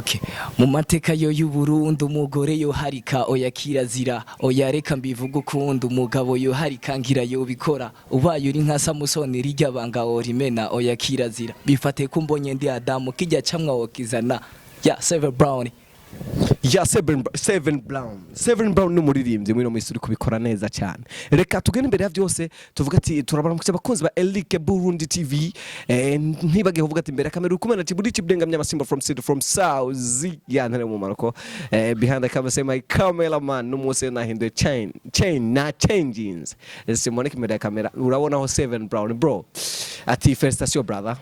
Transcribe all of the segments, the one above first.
Okay. Mu mateka yo y'Uburundi umugore yo harika oya kirazira oya reka mbivuga ukunda umugabo yo harika ngira yo bikora ubaye uri nka Samusoni rijya banga orimena oya kirazira bifate kumbonye ndi Adamu kijya camwa wokizana ya Seven Brown ya Seven Brown n'umuririmbyi mwino mwisi uri kubikora neza cyane. Reka tugende imbere ya byose tuvuga ati turabara mu bakunzi ba Elike Burundi TV ntibage kuvuga ati imbere kamera ukumena ati buri kibengamya amasimba from South ya ntare mu maroko behind the camera say my cameraman n'umuse nahinduye chain na changes Simone imbere ya kamera urabona ho Seven Brown bro ati felicitation brother.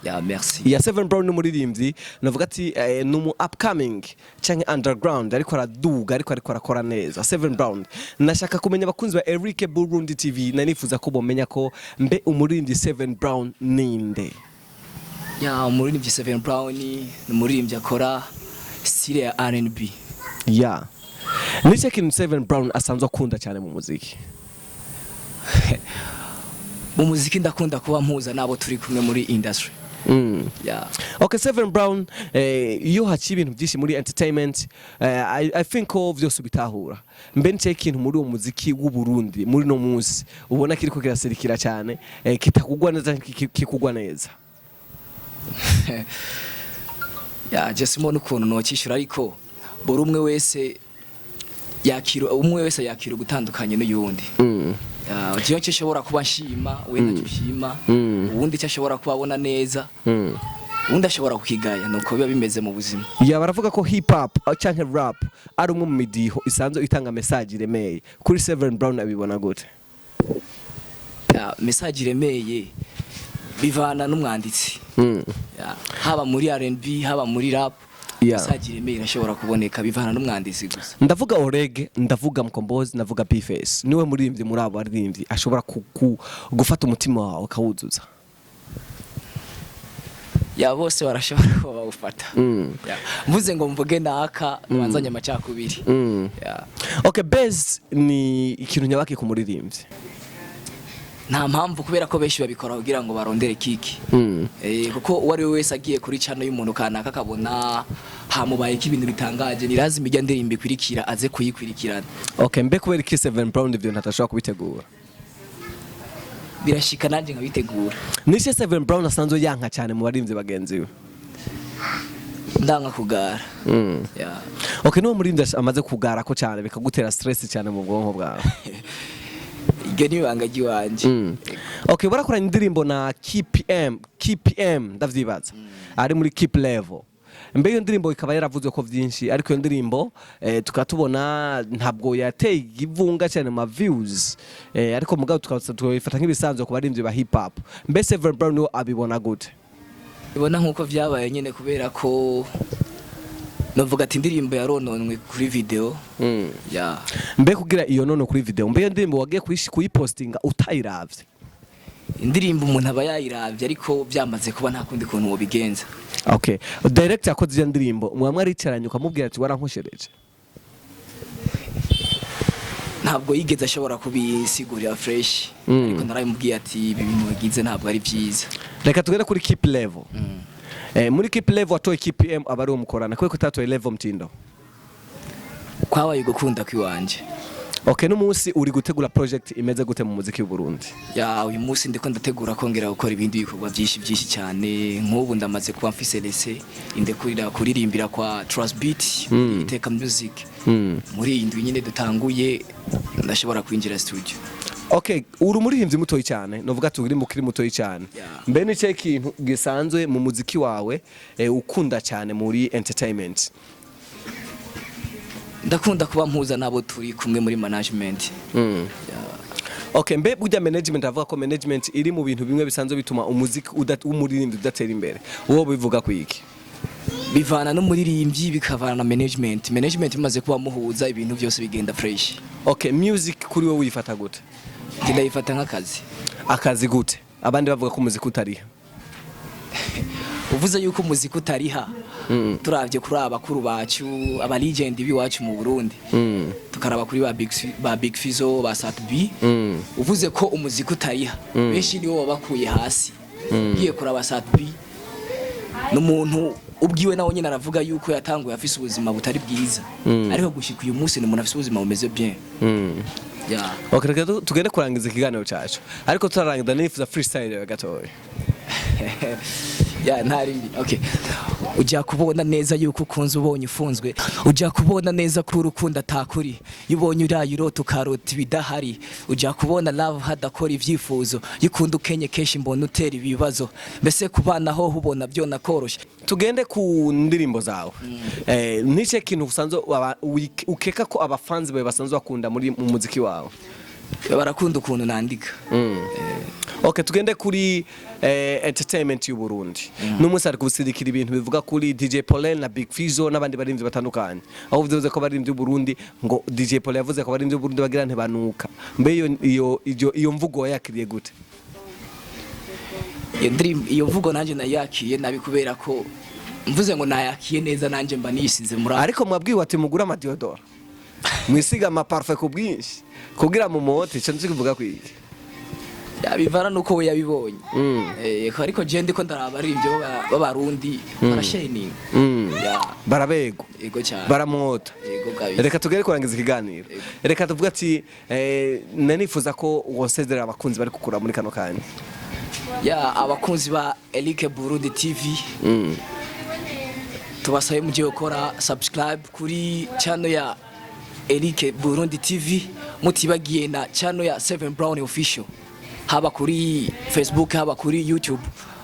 Ya merci. Ya Seven Brown n'umuririmbyi navuga ati numu upcoming canke underground ariko araduga ariko arakora neza. Seven Brown nashaka kumenya abakunzi ba Elike Burundi TV na nifuza ko bomenya ko mbe umuririmbyi Seven Brown ninde. Ya umuririmbyi Seven Brown ni umuririmbyi akora style ya R&B. Ya nice kintu Seven Brown asanzwe akunda cyane mu muziki. Mu muziki ndakunda kuba mpuza nabo turi kumwe muri industry. Yeah. Okay, Seven Brown iyo haci ibintu byinshi muri entertainment I think of byose bitahura mbe nce ikintu muri uwo muziki w'u Burundi muri no munsi ubona kiriko kirasirikira cyane kitakugwa neza kikugwa neza. Ya just mo n'ukuntu no cyishura ariko buri umwe wese yakira gutandukanye n'uyundi. Ugiye cyo shobora kuba nshima wenda cyushima ubundi cyo ashobora kubabona neza ubundi ashobora kukigaya nuko biba bimeze mu buzima. Ya baravuga ko hip hop canke rap ari umwe mu midiho isanzwe itanga message iremeye kuri Seven Brown abibona gute? Ya message iremeye bivana n'umwanditsi. Haba muri R&B haba muri rap message iremeye irashobora kuboneka bivana n'umwanditsi gusa. Ndavuga Orege ndavuga Mkombozi ndavuga P-Face niwe muririmbyi muri abo baririmbyi ashobora gufata umutima wawe akawuzuza. Ya bose barashobora kuba bawufata. Mvuze ngo mvuge naka banzanye amacakubiri. Okay, base ni ikintu nyabaki ku muririmbyi. Nta mpamvu kubera ko benshi babikora kugira ngo barondere kiki. Kuko uwari wese agiye kuri channel y'umuntu kanaka akabona hamubaye ibintu bitangaje ni lazima ijya ndirimba ikwirikira aze kuyikwirikirana. Okay, mbe kubera iki Seven Brown ivyo ntatashobora kubitegura. Birashika nanje nkabitegura. Nishe Seven Brown asanzwe yanka cyane mu baririmbyi bagenzi we. Ndanga kugara. Okay, no muririmbyi amaze kugara ko cyane bikagutera stress cyane mu bwonko bwawe. Gani bangaji wanje. Okay, barakora indirimbo na KPM ndavyibaza. Ari muri keep level. Mbe iyo ndirimbo ikaba yaravuzwe ko vyinshi ariko iyo ndirimbo tukatubona ntabwo yateye ivunga cyane ma views ariko mugabo tukabifata nk'ibisanzwe ku baririmbyi ba hip hop. Mbe Seven Brown abibona gute? Ibona nkuko vyabaye nyene kubera ko novuga ati indirimbo yarononwe kuri video. Mbe kugira iyo nono kuri video mbe iyo ndirimbo wagiye kuyipostinga utayiravye? Indirimbo umuntu aba yayiravye ariko byamaze kuba nta kundi kuntu wobigenza. Okay, director akoze iyo ndirimbo mwamwe aricaranye ukamubwira ati warankoshereje? Ntabwo yigeze ashobora kubisigurira fresh ariko narayimubwiye ati ibi bintu wagize ntabwo ari byiza. Reka tugere kuri keep level. Muri keep level atoye KPM abari umukorana kweko utatoye level mtindo. Kwabaye gukunda kwiwanje. Okay, n'umunsi uri gutegura project imeze gute mu muziki w'u Burundi? Ya uyu munsi ndiko ndategura kongera gukora ibindi bikorwa byinshi cyane nk'ubu ndamaze kuba mfise lese indekurira kuririmbira kwa Trust Beat Iteka Music. Muri indwi nyine dutanguye ndashobora kwinjira studio. Okay, uri umuririmbyi mutoyi cyane novuga ati uri mukiri mutoyi cyane. Mbe ni cyo kintu gisanzwe mu muziki wawe ukunda cyane muri entertainment? Ndakunda kuba mpuza nabo turi kumwe muri management. Okay, mbe burya management avuga ko management iri mu bintu bimwe bisanzwe bituma umuziki umuririmbyi udatera imbere. Wowe bivuga ku iki? Bivana n'umuririmbyi bikavana na management. Management imaze kuba muhuza ibintu byose bigenda fresh. Okay, music kuri wowe uyifata gute? Ndayifata nk'akazi. Akazi gute? Abandi bavuga ko umuziki utariha. Uvuze yuko umuziki utariha. Turavye kuri abakuru bacu aba legend biwacu mu Burundi. Tukaraba kuri ba Big Fizo ba Sat B. Uvuze ko umuziki utariha. Benshi niwo wabakuye hasi. Giye kuraba Sat B n'umuntu ubwiwe nawe nyine aravuga yuko yatanguye afise ubuzima butari bwiza ariko gushika uyu munsi ni umuntu afise ubuzima bumeze bien. Yeah. Okay, reka tugende kurangiza ikiganiro cyacu ariko turarangiza nifuza freestyle gatoya. Ya ntarindi. Okay. Ujya kubona neza yuko ukunze ubonye ufunzwe, ujya kubona neza ko urukundo atakuri, yubonye uraye urota ukarota ibidahari, ujya kubona love hadakora ivyifuzo, yikunda ukenye keshi mbona utera ibibazo, mbese kubana ho ubona byo nakoroshe. Tugende ku ndirimbo zawe. Nice kintu usanzwe ukeka ko abafanzi bawe basanzwe bakunda muri mu muziki wawe? Barakunda ukuntu nandika. Okay, tugende kuri entertainment y'u Burundi. N'umunsi ari kubusirikira ibintu bivuga kuri DJ Paulin na Big Fizzo n'abandi barimvye batandukanye. Aho bivuze ko barimvye Burundi ngo DJ Paulin yavuze ko barimvye Burundi bagira ntibanuka. Mbe iyo mvugo yakiriye gute? Iyo mvugo nanje nayakiye nabi kubera ko mvuze ngo nayakiye neza nanje mba nisize muri. Ariko mwabwiwe ati mugura amadiodora. Mwisiga ama parfait ku bwinshi. Kugira mu mote cyo nzivuga kwiki. Yabivana nuko we yabibonye. Ariko je ndiko ndaraba ari ibyo b'abarundi barashining. Barabego. Yego cyane. Baramwota. Yego gabi. Reka tugere kurangiza ikiganiro. Reka tuvuga ati nanifuza ko wosezerera abakunzi bari kukura muri kano kanya. Ya abakunzi ba Elike Burundi TV. Tubasaye muje gukora subscribe kuri channel ya Elike Burundi TV, mutibagiye na channel ya 7 Brown official. Haba kuri Facebook, haba kuri YouTube,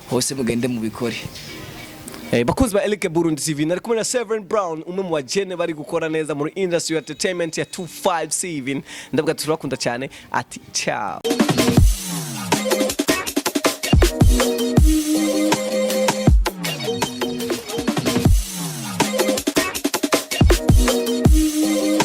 hose mugende mubikore. Bakunzi ba Elike Burundi TV nari kumwe na 7 Brown, umwe mu bajene bari gukora neza muri industry entertainment ya 257. Ndavuga turakunda cyane ati ciao.